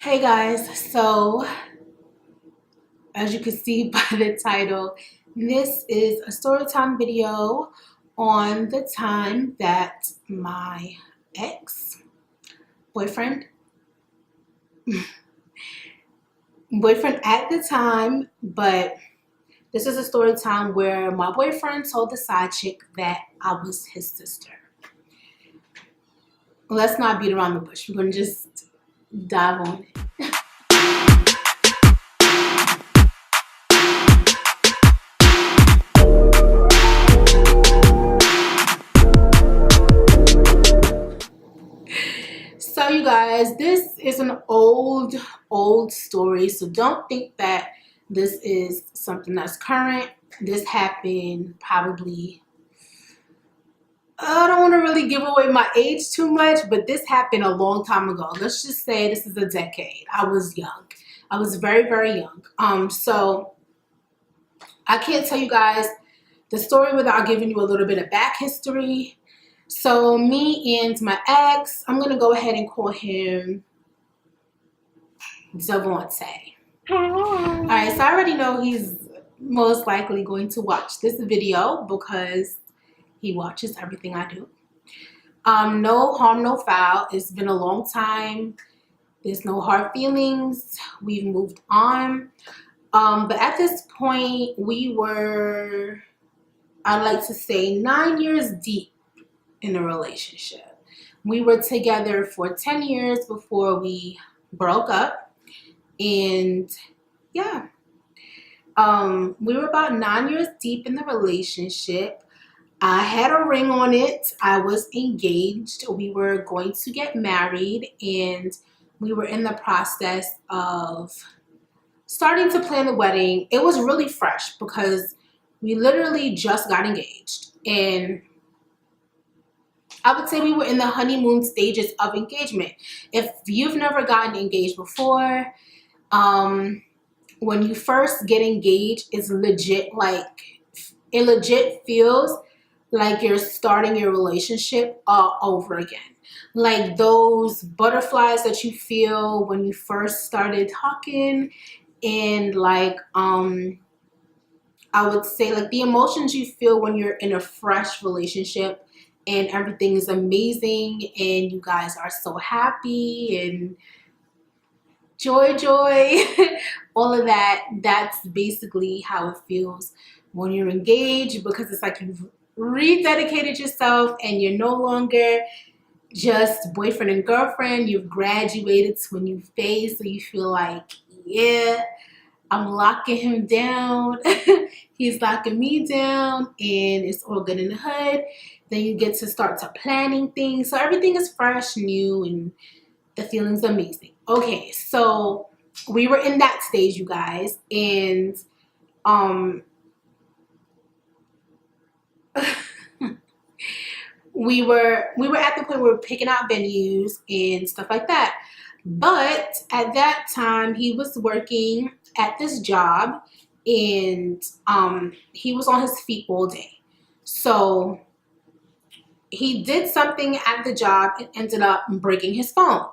Hey guys, so as you can see by the title, this is a story time video on the time that my ex-boyfriend, boyfriend at the time, but this is a story time where my boyfriend told the side chick that I was his sister. Let's not beat around the bush. We're gonna just dive on it. So you guys, this is an old story, so don't think that this is something that's current. This happened probably, I don't want to really give away my age too much, but this happened a long time ago. Let's just say this is a decade. I was young. I was very young. So I can't tell you guys the story without giving you a little bit of back history. So me and my ex, I'm gonna go ahead and call him Devontae. All right, so I already know he's most likely going to watch this video because he watches everything I do. No harm, no foul. It's been a long time. There's no hard feelings. We've moved on. But at this point, we were, I'd like to say, 9 years deep in a relationship. We were together for 10 years before we broke up. And yeah, we were about 9 years deep in the relationship. I had a ring on it. I was engaged. We were going to get married, and we were in the process of starting to plan the wedding. It was really fresh because we literally just got engaged, and I would say we were in the honeymoon stages of engagement. If you've never gotten engaged before, when you first get engaged, it's legit, like, it legit feels like you're starting your relationship all over again. Like those butterflies that you feel when you first started talking, and like, I would say like the emotions you feel when you're in a fresh relationship and everything is amazing and you guys are so happy and joy, all of that. That's basically how it feels when you're engaged, because it's like you've rededicated yourself and you're no longer just boyfriend and girlfriend. You've graduated to a new phase, so you feel like, yeah, I'm locking him down. He's locking me down, and it's all good in the hood. Then you get to start to planning things. So everything is fresh, new, and the feeling's amazing. Okay, so we were in that stage, you guys, and we were at the point where we were picking out venues and stuff like that. But at that time, he was working at this job, and he was on his feet all day. So he did something at the job and ended up breaking his phone.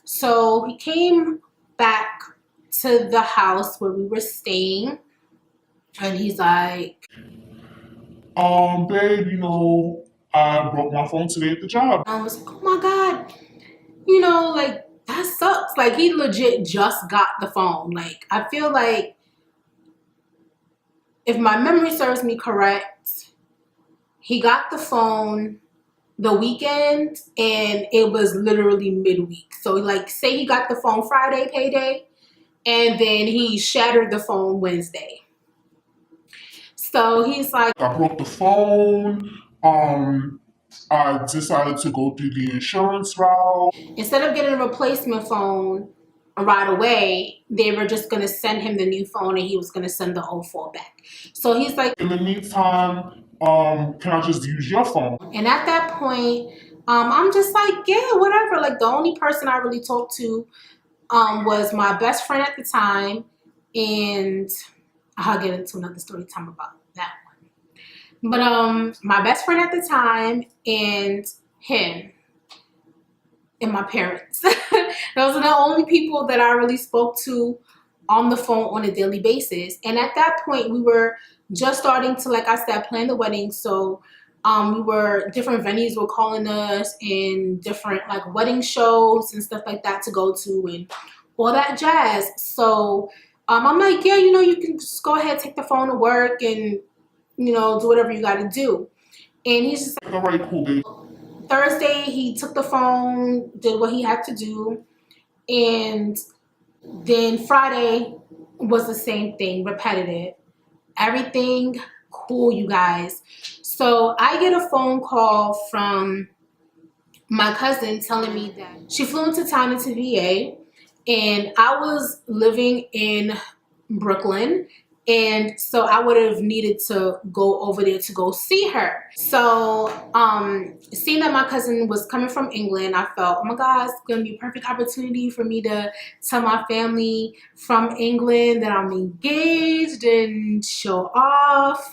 So he came back to the house where we were staying, and he's like, babe, I broke my phone today at the job. I was like, oh my God, like, that sucks. Like, he legit just got the phone. Like, I feel like, if my memory serves me correct, he got the phone the weekend, and it was literally midweek. So, like, say he got the phone Friday, payday, and then he shattered the phone Wednesday. So he's like, I broke the phone. I decided to go through the insurance route. instead of getting a replacement phone right away, they were just going to send him the new phone, and he was going to send the old phone back. So he's like, In the meantime, can I just use your phone? and at that point, I'm just like, yeah, whatever. Like, the only person I really talked to was my best friend at the time, and I'll get into another story time about that one. But my best friend at the time and him. and my parents. Those are the only people that I really spoke to on the phone on a daily basis. And at that point, we were just starting to, like I said, plan the wedding. So different venues were calling us and different like wedding shows and stuff like that to go to and all that jazz. So I'm like, yeah, you can just go ahead, take the phone to work and, do whatever you got to do. And he's just like, all right, cool, babe. Thursday, he took the phone, did what he had to do. And then Friday was the same thing, repetitive. Everything cool, you guys. So I get a phone call from my cousin telling me that she flew into town into VA, and I was living in Brooklyn, and so I would have needed to go over there to go see her. So seeing that my cousin was coming from England, I felt, oh my God, it's gonna be a perfect opportunity for me to tell my family from England that I'm engaged and show off.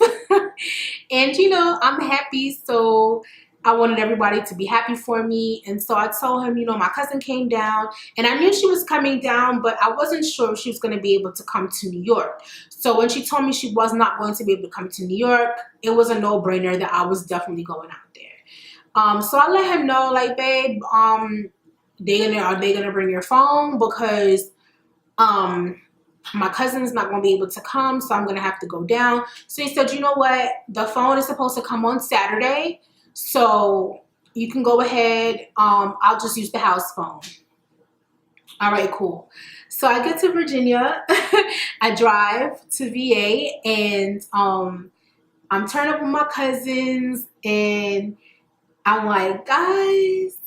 And I'm happy, so I wanted everybody to be happy for me. And so I told him, my cousin came down, and I knew she was coming down, but I wasn't sure if she was going to be able to come to New York. So when she told me she was not going to be able to come to New York, it was a no-brainer that I was definitely going out there. So I let him know, like, babe, are they gonna bring your phone? Because my cousin's not going to be able to come, so I'm going to have to go down. So he said, you know what? The phone is supposed to come on Saturday, so you can go ahead. I'll just use the house phone. All right, cool. So I get to Virginia. I drive to VA, and I'm turning up with my cousins, and I'm like, guys,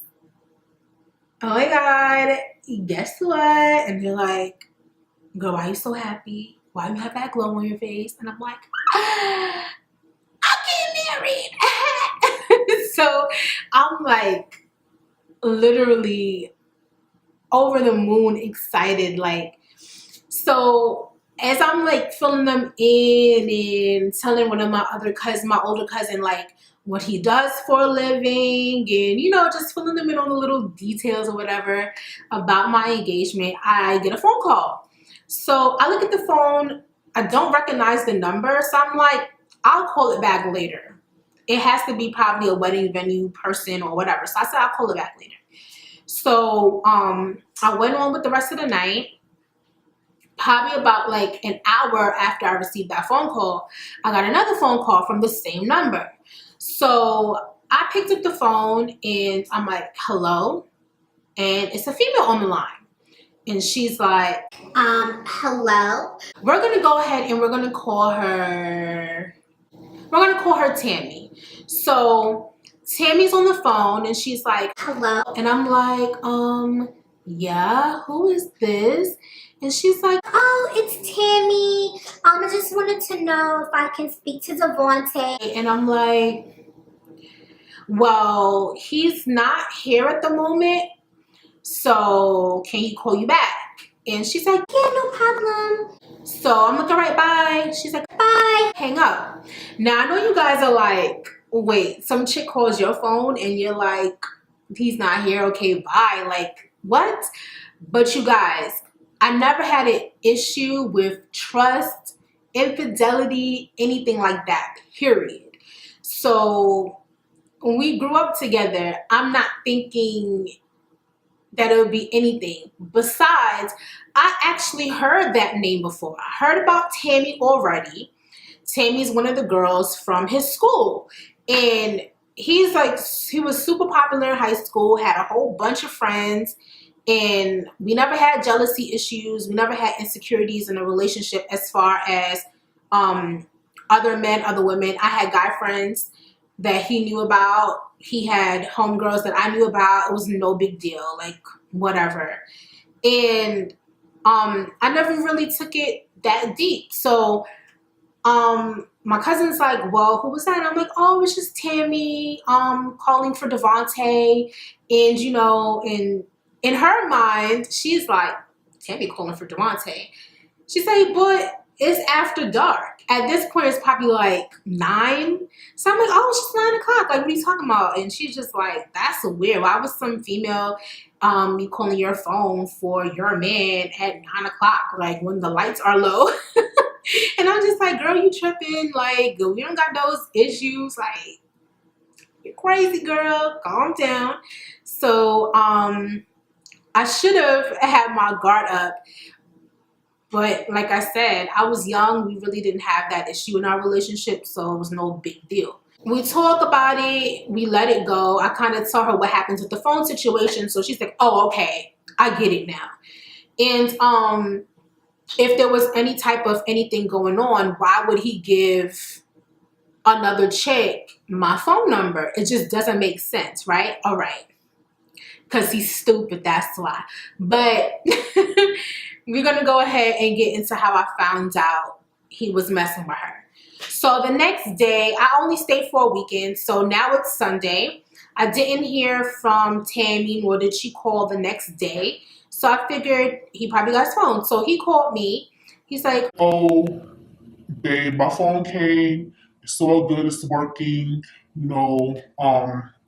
oh my God, guess what? And they're like, girl, why are you so happy? Why you have that glow on your face? And I'm like, I'm getting married. So I'm like literally over the moon excited. Like, so as I'm like filling them in and telling one of my older cousin, like what he does for a living, and just filling them in on the little details or whatever about my engagement, I get a phone call. So I look at the phone, I don't recognize the number, so I'm like, I'll call it back later. It has to be probably a wedding venue person or whatever. So I said, I'll call it back later. So I went on with the rest of the night. Probably about like an hour after I received that phone call, I got another phone call from the same number. So I picked up the phone and I'm like, hello? And it's a female on the line. And she's like, hello? We're going to go ahead and we're going to call her Tammy. So Tammy's on the phone and she's like, hello? And I'm like, yeah, who is this? And she's like, oh, it's Tammy. I just wanted to know if I can speak to Devontae. And I'm like, well, he's not here at the moment, so can he call you back? And she's like, yeah, no problem. So I'm like, all right, bye. She's like, bye. Hang up. Now, I know you guys are like, wait, some chick calls your phone and you're like, he's not here. Okay, bye. Like, what? But you guys, I never had an issue with trust, infidelity, anything like that, period. So when we grew up together, I'm not thinking that it would be anything. Besides, I actually heard that name before. I heard about Tammy already. Tammy's one of the girls from his school. And he was super popular in high school, had a whole bunch of friends, and we never had jealousy issues. We never had insecurities in a relationship as far as other men, other women. I had guy friends that he knew about. He had homegirls that I knew about. It was no big deal, like whatever. And I never really took it that deep. So my cousin's like, well, who was that? And I'm like, oh, it's just Tammy calling for Devontae. And in her mind, she's like, Tammy calling for Devontae. She's like, but It's after dark. At this point, it's probably like 9. So I'm like, oh, it's just 9 o'clock. Like, what are you talking about? And she's just like, that's so weird. Why was some female you calling your phone for your man at 9 o'clock? Like, when the lights are low. And I'm just like, girl, you tripping. Like, we don't got those issues. Like, you're crazy, girl. Calm down. So, I should have had my guard up. But like I said, I was young. We really didn't have that issue in our relationship, so it was no big deal. We talk about it. We let it go. I kind of tell her what happens with the phone situation. So she's like, oh, okay. I get it now. And if there was any type of anything going on, why would he give another chick my phone number? It just doesn't make sense, right? All right. Because he's stupid, that's why. But we're going to go ahead and get into how I found out he was messing with her. So the next day, I only stayed for a weekend. So now it's Sunday. I didn't hear from Tammy, nor did she call the next day. So I figured he probably got his phone. So he called me. He's like, oh, babe, my phone came. It's all good. It's working.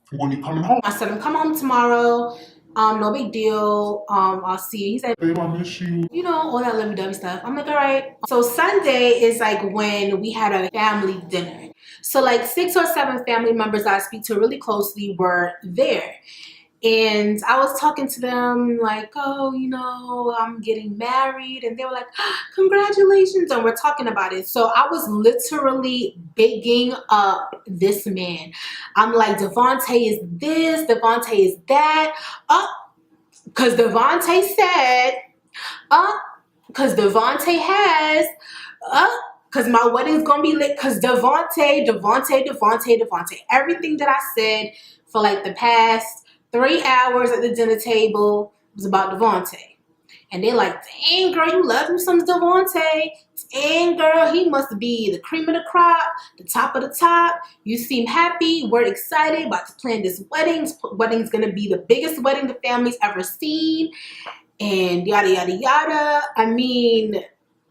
When you coming home? I said, I'm coming home tomorrow. No big deal. I'll see you. He said, Babe, I miss you. You know, all that lovey-dovey stuff. I'm like, all right. So Sunday is like when we had a family dinner. So like 6 or 7 family members I speak to really closely were there. And I was talking to them like, oh, you know, I'm getting married. And they were like, congratulations. And we're talking about it. So I was literally bigging up this man. I'm like, Devontae is this, Devontae is that. Because Devontae said, because Devontae has, because my wedding's going to be lit. Because Devontae. Everything that I said for like the past 3 hours at the dinner table was about Devontae. And they're like, dang, girl, you love him some Devontae. Dang, girl, he must be the cream of the crop, the top of the top. You seem happy. We're excited about to plan this wedding. This wedding's going to be the biggest wedding the family's ever seen. And yada, yada, yada. I mean,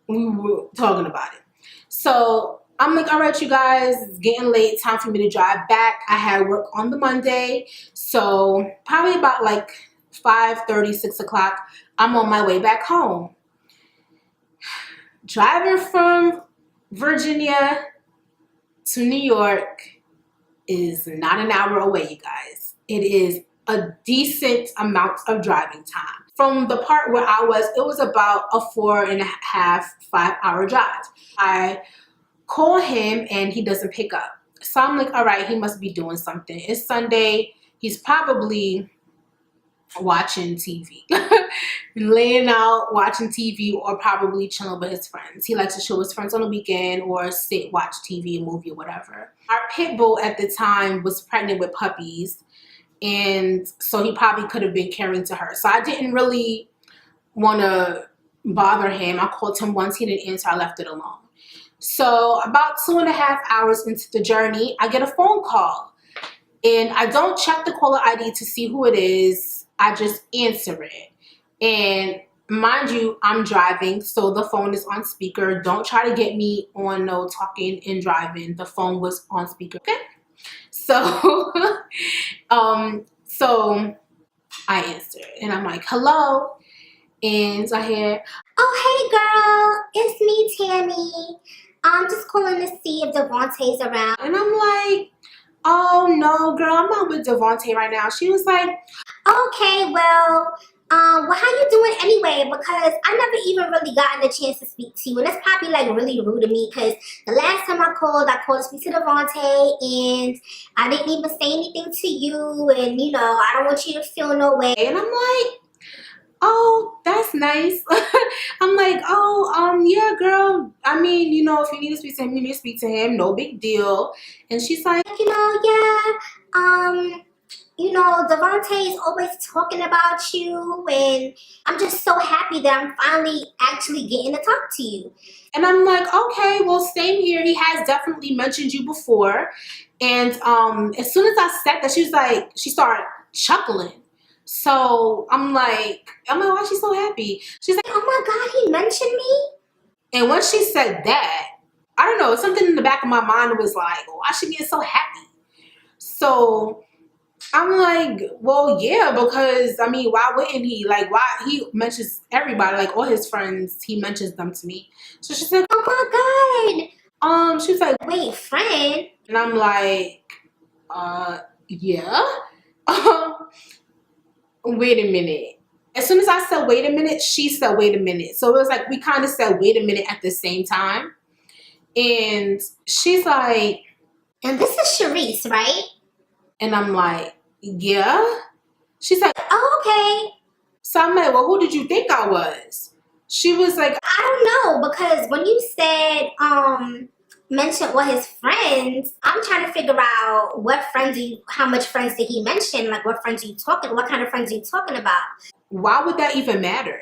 we were talking about it. So I'm like, all right, you guys, it's getting late. Time for me to drive back. I had work on the Monday. So probably about like 5:30, 6 o'clock, I'm on my way back home. Driving from Virginia to New York is not an hour away, you guys. It is a decent amount of driving time. From the part where I was, it was about a 4.5, 5-hour drive. I call him and he doesn't pick up. So I'm like, all right, he must be doing something. It's Sunday. He's probably watching TV. Laying out, watching TV, or probably chilling with his friends. He likes to chill with his friends on the weekend or sit, watch TV, a movie, or whatever. Our pit bull at the time was pregnant with puppies. And so he probably could have been caring to her. So I didn't really want to bother him. I called him once. He didn't answer. I left it alone. So about 2.5 hours into the journey, I get a phone call. And I don't check the caller ID to see who it is. I just answer it. And mind you, I'm driving, so the phone is on speaker. Don't try to get me on no talking and driving. The phone was on speaker. Okay? So, so I answered. And I'm like, hello. And I hear, oh, hey, girl. It's me, Tammy. I'm just calling to see if Devontae's around. and I'm like, oh, no, girl, I'm not with Devontae right now. She was like, Okay, well, how you doing anyway? Because I never even really gotten a chance to speak to you. And that's probably, like, really rude of me. Because the last time I called to speak to Devontae. And I didn't even say anything to you. And, you know, I don't want you to feel no way. and I'm like, oh, that's nice. I'm like, oh, yeah, girl. I mean, you know, if you need to speak to him, you need to speak to him. No big deal. And she's like, You know, yeah, you know, Devontae is always talking about you, and I'm just so happy that I'm finally actually getting to talk to you. and I'm like, okay, well, same here. He has definitely mentioned you before. And as soon as I said that, she started chuckling. So I'm like, why is she so happy? She's like, Oh my God, he mentioned me? And once she said that, I don't know, something in the back of my mind was like, why is she being so happy? So I'm like, well, yeah, because I mean, why wouldn't he? Like, why he mentions everybody, like all his friends, he mentions them to me. So she's like, oh my God. She's like, wait, friend? and I'm like, yeah. Wait a minute. As soon as I said wait a minute, she said wait a minute. So it was like we kind of said wait a minute at the same time. And she's like, and this is Cherice, right? And I'm like, yeah. She's like, oh, okay. So I'm like, well, who did you think I was? She was like, I don't know, because when you said mention what his friends, I'm trying to figure out what friends how much friends did he mention? Like what friends are you talking? What kind of friends are you talking about? Why would that even matter?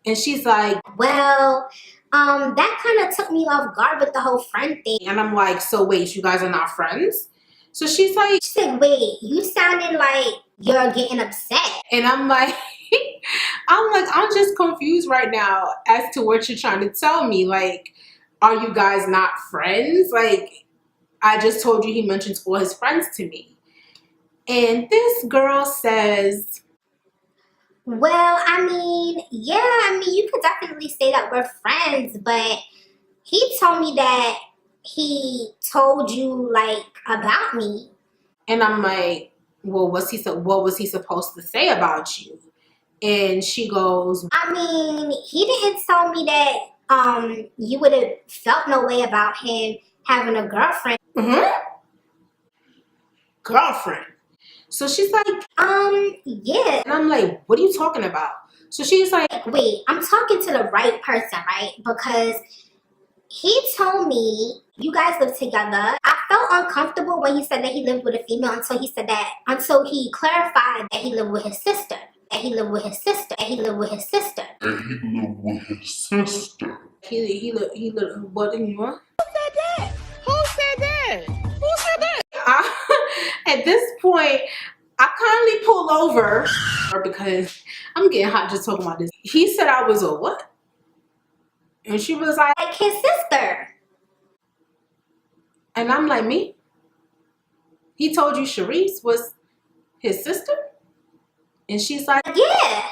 And she's like, well, that kind of took me off guard with the whole friend thing. And I'm like, so wait, you guys are not friends? So she's like, she said, wait, you sounded like you're getting upset. And I'm like, I'm just confused right now as to what you're trying to tell me. Like, are you guys not friends? Like, I just told you he mentions all his friends to me. And this girl says, well, I mean, yeah, I mean, you could definitely say that we're friends, but he told me that he told you, like, about me. And I'm like, well, what was he supposed to say about you? And she goes, I mean, he didn't tell me that you would have felt no way about him having a girlfriend. Girlfriend. So she's like, yeah. And I'm like, what are you talking about? So she's like, wait, I'm talking to the right person, right? Because he told me you guys live together. I felt uncomfortable when he said that he lived with a female until he clarified that he lived with his sister. He lived with his sister. He lived with his sister. He lived, what in what? Who said that? Who said that? Who said that? At this point, I kindly pull over because I'm getting hot just talking about this. He said I was a what? And she was like his sister. And I'm like, me? He told you Cherice was his sister? And she's like, yeah.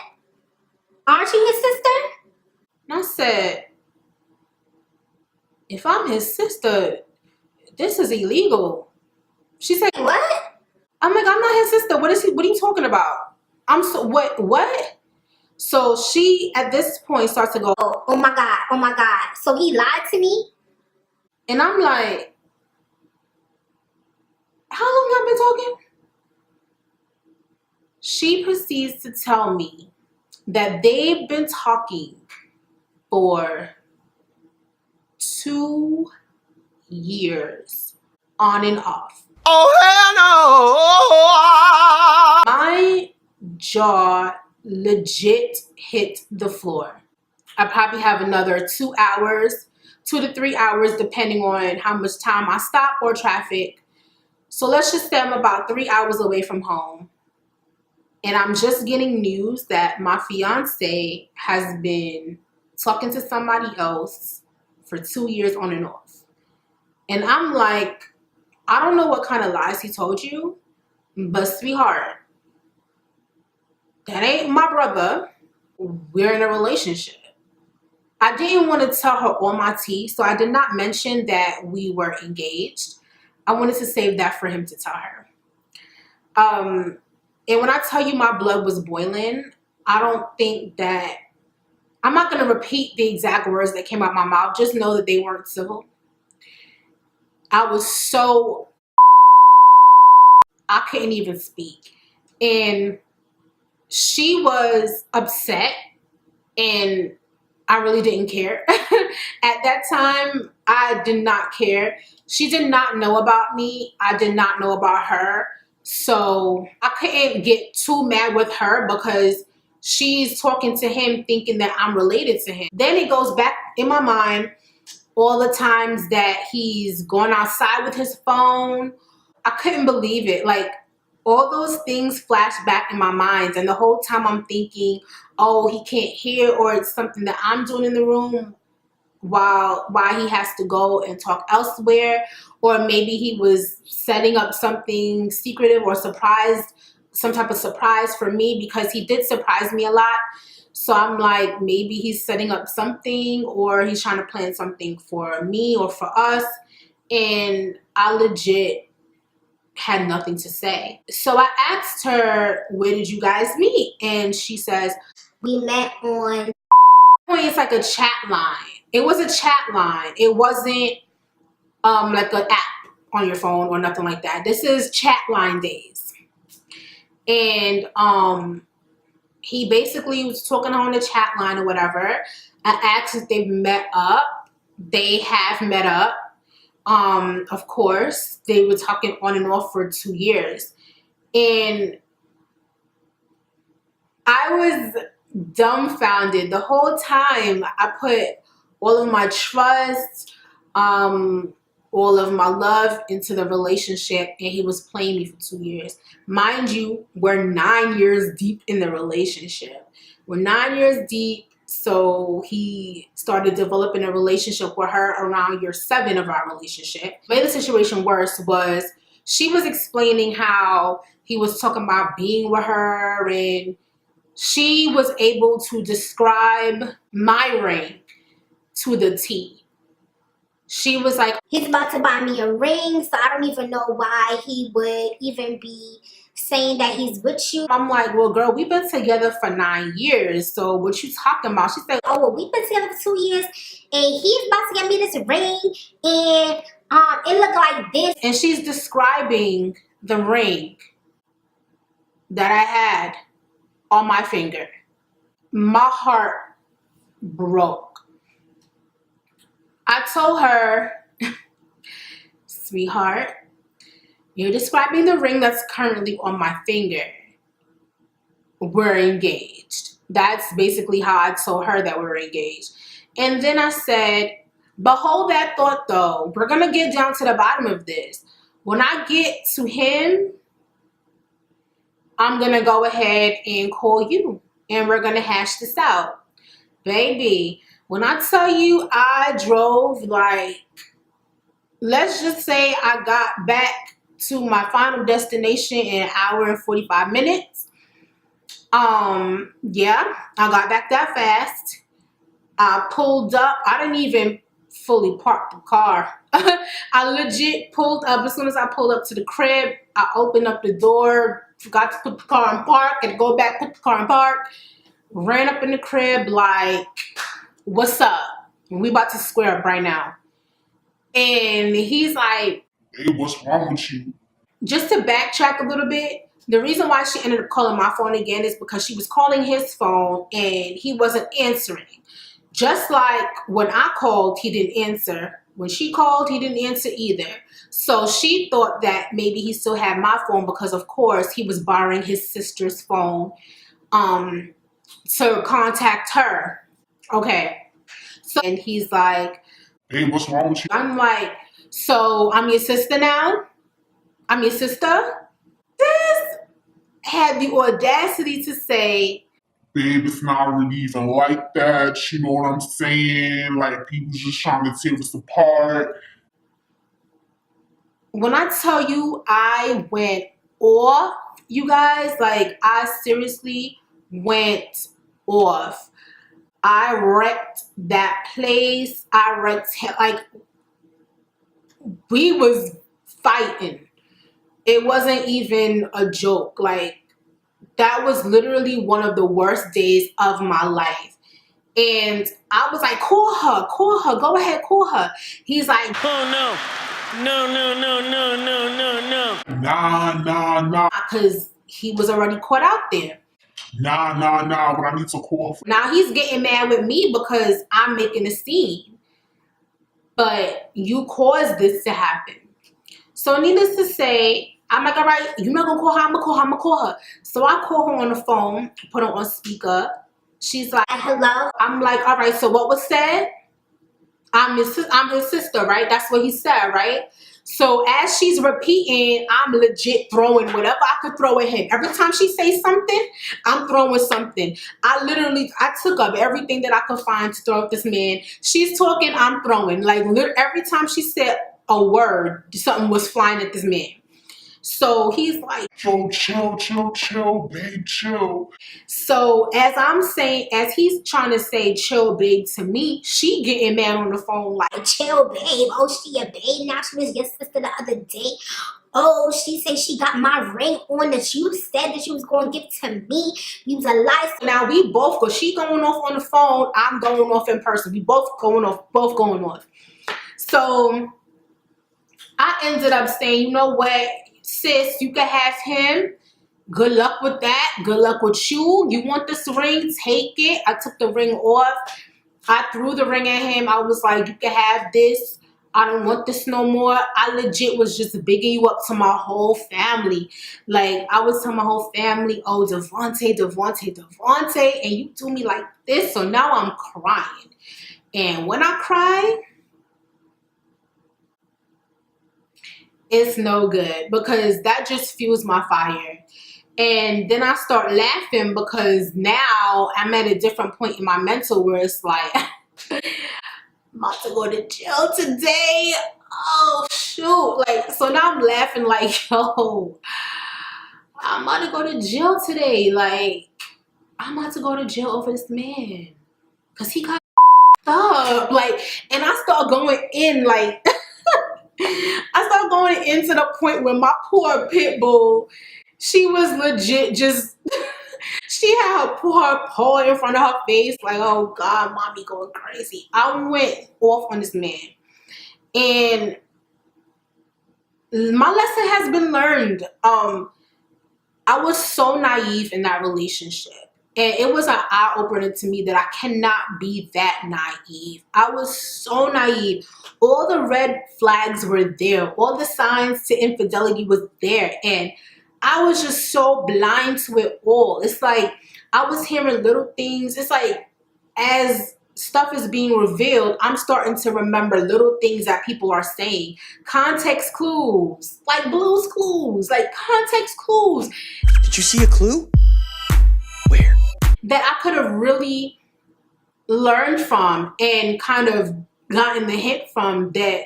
Aren't you his sister? And I said, if I'm his sister, this is illegal. She said, what? I'm like, I'm not his sister. What are you talking about? What? So she, at this point, starts to go, oh my God. So he lied to me? And I'm like, how long have I been talking? She proceeds to tell me that they've been talking for 2 years on and off. Oh, hell no! My jaw legit hit the floor. I probably have another 2 hours, 2 to 3 hours, depending on how much time I stop or traffic. So let's just say I'm about 3 hours away from home. And I'm just getting news that my fiance has been talking to somebody else for 2 years on and off. And I'm like, I don't know what kind of lies he told you, but sweetheart, that ain't my brother. We're in a relationship. I didn't want to tell her all my tea, so I did not mention that we were engaged. I wanted to save that for him to tell her. And when I tell you my blood was boiling, I don't think that, I'm not going to repeat the exact words that came out my mouth. Just know that they weren't civil. I was so, I couldn't even speak. And she was upset, and I really didn't care. At that time, I did not care. She did not know about me. I did not know about her. So I couldn't get too mad with her because she's talking to him thinking that I'm related to him. Then it goes back in my mind all the times that he's gone outside with his phone. I couldn't believe it. Like, all those things flash back in my mind, and the whole time I'm thinking, oh, he can't hear, or it's something that I'm doing in the room. while he has to go and talk elsewhere, or maybe he was setting up something secretive or surprised, some type of surprise for me, because he did surprise me a lot. So I'm like, maybe he's setting up something, or he's trying to plan something for me or for us. And I legit had nothing to say. So I asked her, where did you guys meet? And she says, we met on... It's like a chat line. It was a chat line. It wasn't like an app on your phone or nothing like that. This is chat line days. And he basically was talking on the chat line or whatever. I asked if they've met up. They have met up. Of course, they were talking on and off for 2 years. And I was dumbfounded the whole time. I put all of my trust, all of my love into the relationship, and he was playing me for 2 years. Mind you, we're 9 years deep in the relationship. We're 9 years deep, so he started developing a relationship with her around year 7 of our relationship. Made the situation worse was she was explaining how he was talking about being with her, and she was able to describe my ring to the T. She was like, he's about to buy me a ring, so I don't even know why he would even be saying that he's with you. I'm like, well, girl, we've been together for 9 years, so what you talking about? She said, oh, well, we've been together for 2 years, and he's about to get me this ring, and it looked like this. And she's describing the ring that I had on my finger. My heart broke. I told her, sweetheart, you're describing the ring that's currently on my finger. We're engaged. That's basically how I told her that we're engaged. And then I said, but hold that thought though. We're going to get down to the bottom of this. When I get to him, I'm going to go ahead and call you, and we're going to hash this out. Baby, when I tell you I drove, like, let's just say I got back to my final destination in an hour and 45 minutes. Yeah, I got back that fast. I pulled up. I didn't even fully park the car. I legit pulled up. As soon as I pulled up to the crib, I opened up the door, forgot to put the car in park, and go back, put the car in park, ran up in the crib like, what's up? We about to square up right now. And he's like, hey, what's wrong with you? Just to backtrack a little bit, the reason why she ended up calling my phone again is because she was calling his phone and he wasn't answering. Just like when I called, he didn't answer. When she called, he didn't answer either. So she thought that maybe he still had my phone because, of course, he was borrowing his sister's phone to contact her. Okay. So, and he's like, hey, what's wrong with you? I'm like, so I'm your sister now? I'm your sister? This had the audacity to say, babe, it's not really even like that. You know what I'm saying? Like, he was just trying to tear us apart. When I tell you I went off, you guys, like, I seriously went off. I wrecked that place. I wrecked, like, we was fighting. It wasn't even a joke. Like, that was literally one of the worst days of my life. And I was like, call her, go ahead, call her. He's like, Oh, no. No. Nah. because he was already caught out there. Nah, but I need to call her. Now he's getting mad with me because I'm making a scene. But you caused this to happen. So needless to say, I'm like, all right, you're not going to call her, I'm going to call her. So I call her on the phone, put her on speaker. She's like, hello? I'm like, all right, so what was said? I'm his sister, right? That's what he said, right? So as she's repeating, I'm legit throwing whatever I could throw at him. Every time she says something, I'm throwing something. I took up everything that I could find to throw at this man. She's talking, I'm throwing. Like every time she said a word, something was flying at this man. So he's like, Yo, chill, babe, chill. so as he's trying to say chill, babe, to me, she getting mad on the phone like, chill, babe. Oh, she a babe now. She was your sister the other day. Oh, she said she got my ring on that you said that you was going to give to me. You was a liar. Now we both go. She going off on the phone. I'm going off in person. We both going off. So I ended up saying, you know what, sis, you can have him. Good luck with that. Good luck with you. You want this ring? Take it. I took the ring off. I threw the ring at him. I was like, you can have this. I don't want this no more. I legit was just bigging you up to my whole family. Like, I was telling my whole family, oh, Devontae, and you do me like this. So now I'm crying. And when I cry, it's no good because that just fuels my fire. And then I start laughing because now I'm at a different point in my mental where it's like, I'm about to go to jail today. Oh, shoot. Like, so now I'm laughing like, yo, I'm about to go to jail today. Like, I'm about to go to jail over this man because he got up. Like, and I start going in like, I started going into the point where my poor pit bull, she was legit just, she had her paw in front of her face like, oh God, mommy going crazy. I went off on this man. And my lesson has been learned. I was so naive in that relationship. And it was an eye-opener to me that I cannot be that naive. I was so naive. All the red flags were there. All the signs to infidelity was there. And I was just so blind to it all. It's like I was hearing little things. It's like as stuff is being revealed, I'm starting to remember little things that people are saying. Context clues, like Blue's Clues, like context clues. Did you see a clue? Where? That I could have really learned from and kind of gotten the hint from that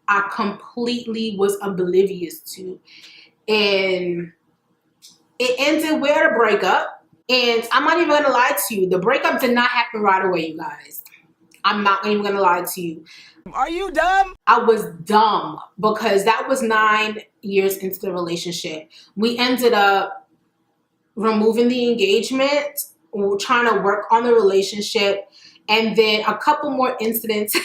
I completely was oblivious to. And it ended with a breakup. And I'm not even going to lie to you. The breakup did not happen right away, you guys. I'm not even going to lie to you. Are you dumb? I was dumb because that was 9 years into the relationship. We ended up removing the engagement. We were trying to work on the relationship. And then a couple more incidents.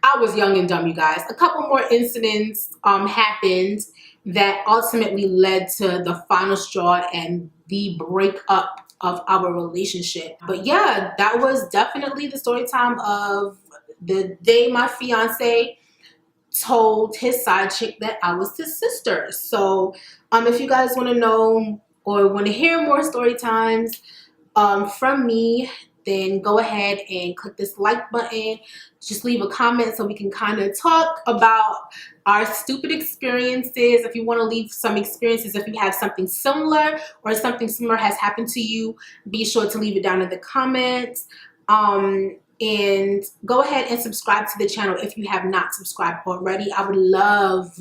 I was young and dumb, you guys. A couple more incidents happened that ultimately led to the final straw and the breakup of our relationship. But yeah, that was definitely the story time of the day my fiance told his side chick that I was his sister. So if you guys want to know or want to hear more story times from me, then go ahead and click this like button. Just leave a comment so we can kind of talk about our stupid experiences. If you want to leave some experiences, if you have something similar or something similar has happened to you, be sure to leave it down in the comments. And go ahead and subscribe to the channel if you have not subscribed already. I would love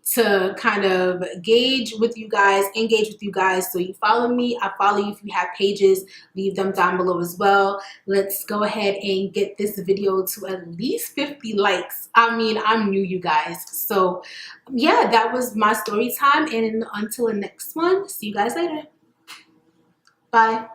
to kind of engage with you guys. So you follow me, I follow you. If you have pages, leave them down below as well. Let's go ahead and get this video to at least 50 likes. I mean, I'm new, you guys. So yeah, that was my story time. And until the next one, see you guys later. Bye.